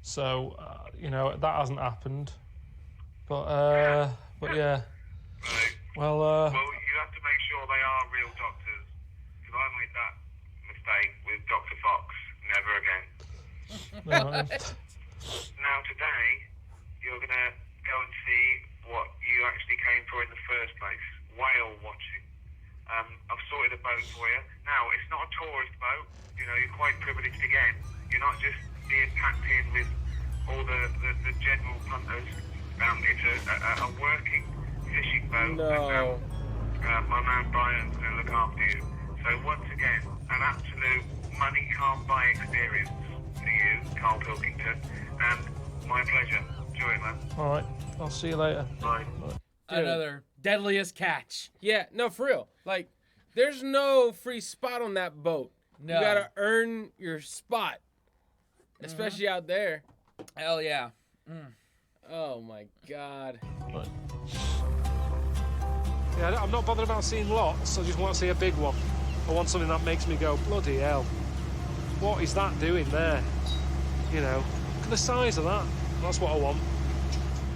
So, you know, that hasn't happened. But yeah. Right. Well, Well, you have to make sure they are real doctors. Because I made that mistake with Dr. Fox. Never again. Right. Now, today, you're going to go and see what you actually came for in the first place. Whale watching. I've sorted a boat for you. Now, it's not a tourist boat. You know, you're quite privileged again. You're not just being packed in with all the general punters. It's a working fishing boat. No. And, my man Brian's going to look after you. So once again, an absolute money can't buy experience for you, Carl Pilkington. And my pleasure. Enjoy it, man. all right. I'll see you later. Bye. Another deadliest catch. Yeah, no, for real. Like, there's no free spot on that boat. No. You gotta earn your spot, especially out there. Hell yeah. Oh my God. Yeah, I'm not bothered about seeing lots. I just want to see a big one. I want something that makes me go, bloody hell. What is that doing there? You know, look at the size of that. That's what I want.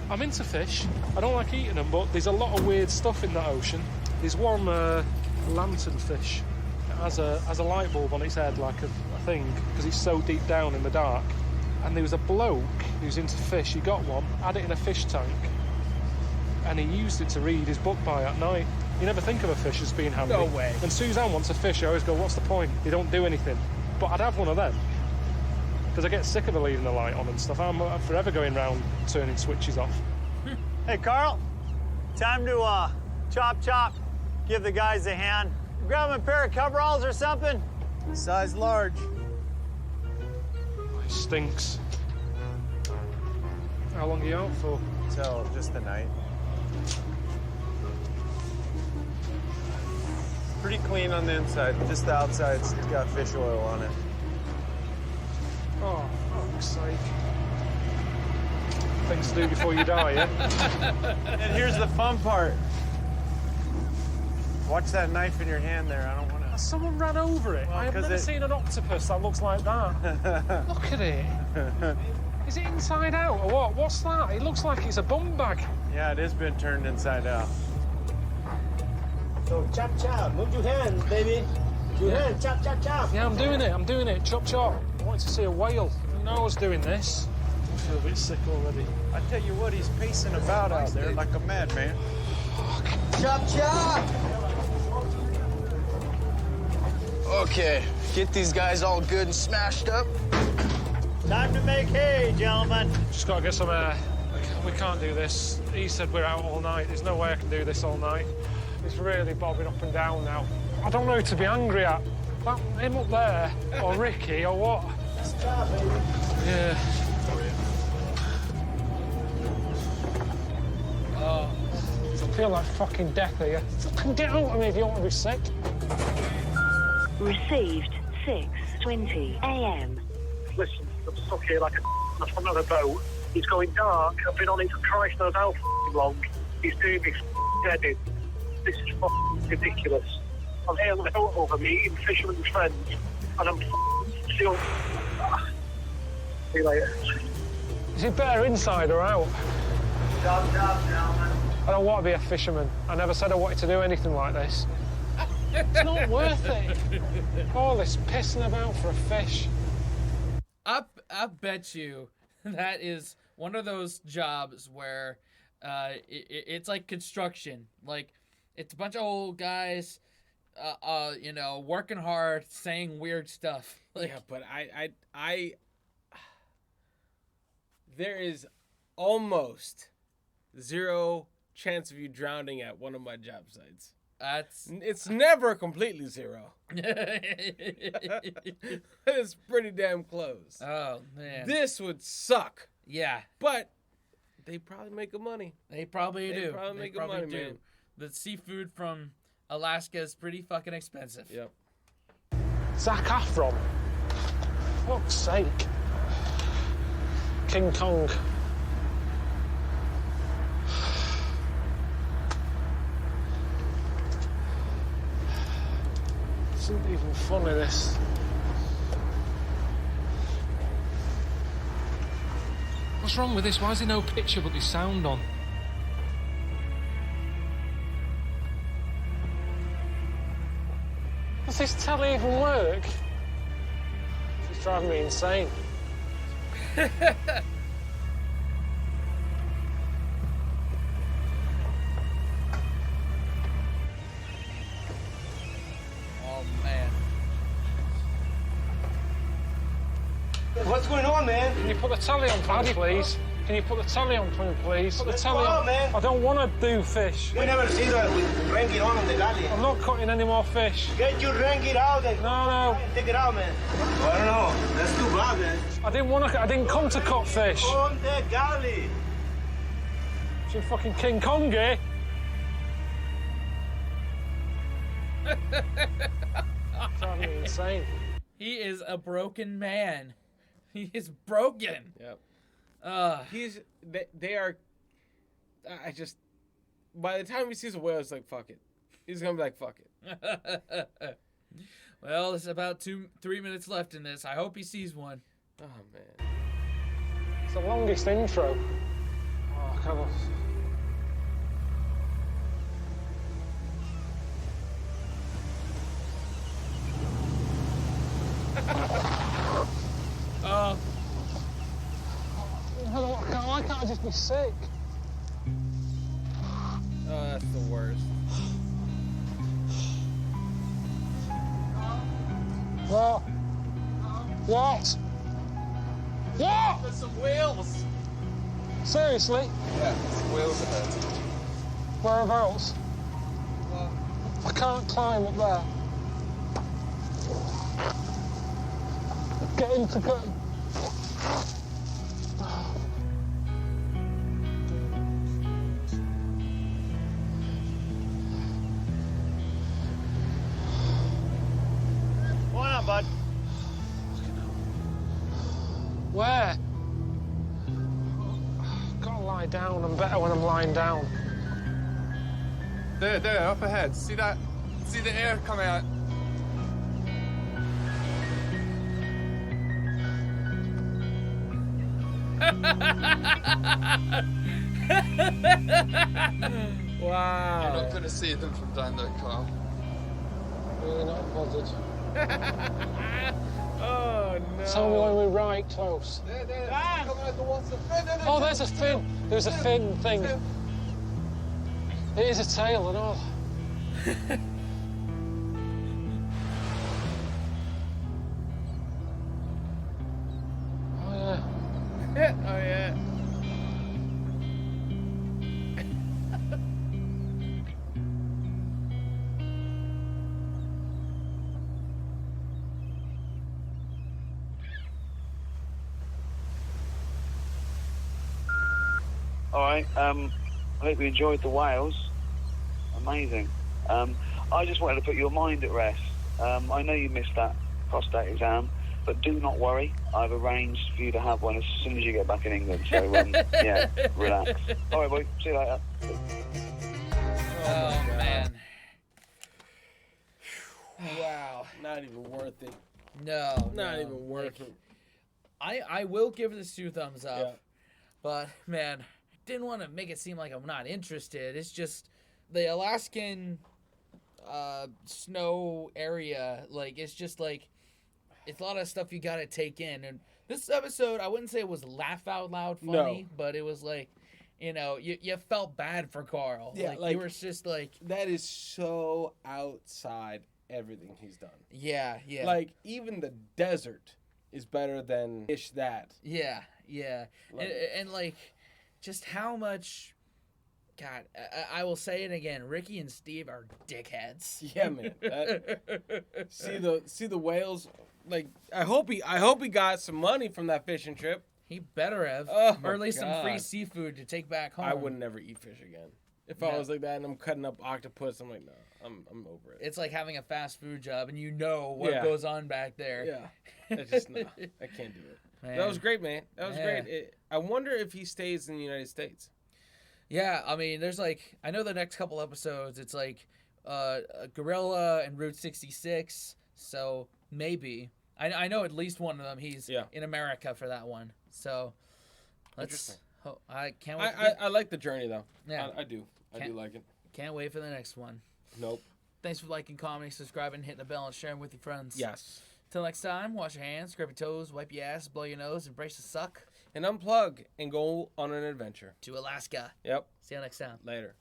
I'm into fish. I don't like eating them, but there's a lot of weird stuff in that ocean. There's one lanternfish. It has a light bulb on its head, like a thing, because it's so deep down in the dark. And there was a bloke who's into fish. He got one, had it in a fish tank, and he used it to read his book by at night. You never think of a fish as being handy. No way. When Suzanne wants a fish, I always go, what's the point? They don't do anything. But I'd have one of them, because I get sick of her leaving the light on and stuff. I'm forever going round turning switches off. Hey, Carl, time to chop, give the guys a hand. Grab them a pair of coveralls or something. Size large. It stinks. How long are you out for? Till just the night. Pretty clean on the inside, just the outside's got fish oil on it. Oh, fuck's sake. Things to do before you die, yeah? And here's the fun part. Watch that knife in your hand there. I don't want to. Someone ran over it. Well, I have never seen an octopus that looks like that. Look at it. Is it inside out or what? What's that? It looks like it's a bum bag. Yeah, it has been turned inside out. So chop chop, move your hands, baby. Your hands, chop chop chop. Yeah, I'm doing it. Chop chop. I wanted to see a whale. You know I was doing this. I feel a bit sick already. I tell you what, he's pacing about out there like a madman. Chop chop. Okay, get these guys all good and smashed up. Time to make hay, gentlemen. Just gotta get some air. We can't do this. He said we're out all night. There's no way I can do this all night. He's really bobbing up and down now. I don't know who to be angry at. Him up there, or Ricky, or what? Yeah. Oh, I feel like fucking death here. Fucking get out of me if you want to be sick. Received 6:20 a.m. Listen, I'm stuck here like a front of a boat. It's going dark. I've been on it for Christ knows how long. He's doing me dead in. This is ridiculous. I'm here on a boat over meeting fishermen's friends, and I'm still. See you later. Is it better inside or out? Job, gentlemen. I don't want to be a fisherman. I never said I wanted to do anything like this. It's not worth it. All this pissing about for a fish. I bet you that is one of those jobs where it's like construction. Like, it's a bunch of old guys, you know, working hard, saying weird stuff. Like, yeah, but I there is almost zero chance of you drowning at one of my job sites. It's never completely zero. It's pretty damn close. Oh, man. This would suck. Yeah. But they probably make good money. They probably do. They probably make good money, man. The seafood from Alaska is pretty fucking expensive. Yep. Zac Efron. Fuck's sake. King Kong. This isn't even funny, this. What's wrong with this? Why is there no picture but there's sound on? Does this telly even work? It's driving me insane. Oh, man. What's going on, man? Can you put the telly on for me, please? Can you put the telly on for me, please? Put the telly on. Man. I don't want to do fish. We never see that with ring on the galley. I'm not cutting any more fish. Get your ring out and no. Take it out, man. I don't know. That's too bad, man. I didn't come to cut fish. On the galley. You fucking King Kong, eh? Driving me insane. He is a broken man. He is broken. Yep. They are. I just. By the time he sees a whale, it's like, fuck it. He's gonna be like, fuck it. Well, there's about 3 minutes left in this. I hope he sees one. Oh, man. It's the longest intro. Oh, come on. Why can't I just be sick? Oh, that's the worst. What? What? What? There's some whales. Seriously? Yeah, some whales ahead. Whereabouts? I can't climb up there. Get into go. bud. Where? Gotta lie down. I'm better when I'm lying down. There, up ahead. See that? See the air coming out? Wow. You're not going to see them from down there, Carl. Really not bothered. Oh, no. Tell me when we're right close. There. Coming out the water. There. Oh, there's a fin. There's a fin thing. It is a tail and all. Oh, yeah. Oh, yeah. All right. I hope you enjoyed the whales. Amazing. I just wanted to put your mind at rest. I know you missed that prostate exam, but do not worry. I've arranged for you to have one as soon as you get back in England. So, yeah, relax. All right, boy. See you later. Oh, man. Wow. Not even worth it. No. Not even worth it. I will give this 2 thumbs up. Yeah. But, man, didn't want to make it seem like I'm not interested. It's just the Alaskan snow area. Like, it's just like, it's a lot of stuff you got to take in. And this episode, I wouldn't say it was laugh out loud funny, but it was like, you know, you felt bad for Carl. Yeah, like you were just like, that is so outside everything he's done. Yeah. Like, even the desert is better than ish that. Yeah. Like, and like, just how much, God, I will say it again, Ricky and Steve are dickheads. Yeah, man. See the whales. Like, I hope he got some money from that fishing trip. He better have, or at least some free seafood to take back home. I would never eat fish again. If I was like that and I'm cutting up octopus, I'm like, no, I'm over it. It's like having a fast food job and you know what goes on back there. Yeah, I just no, I can't do it. Man. That was great, man. That was great. I wonder if he stays in the United States. Yeah, I mean, there's like, I know the next couple episodes, it's like a gorilla and Route 66, so maybe. I know at least one of them, he's in America for that one. So, I can't wait. I like the journey, though. Yeah. I do. I do like it. Can't wait for the next one. Nope. Thanks for liking, commenting, subscribing, hitting the bell, and sharing with your friends. Yes. Till next time, wash your hands, scrub your toes, wipe your ass, blow your nose, embrace the suck. And unplug and go on an adventure. To Alaska. Yep. See you next time. Later.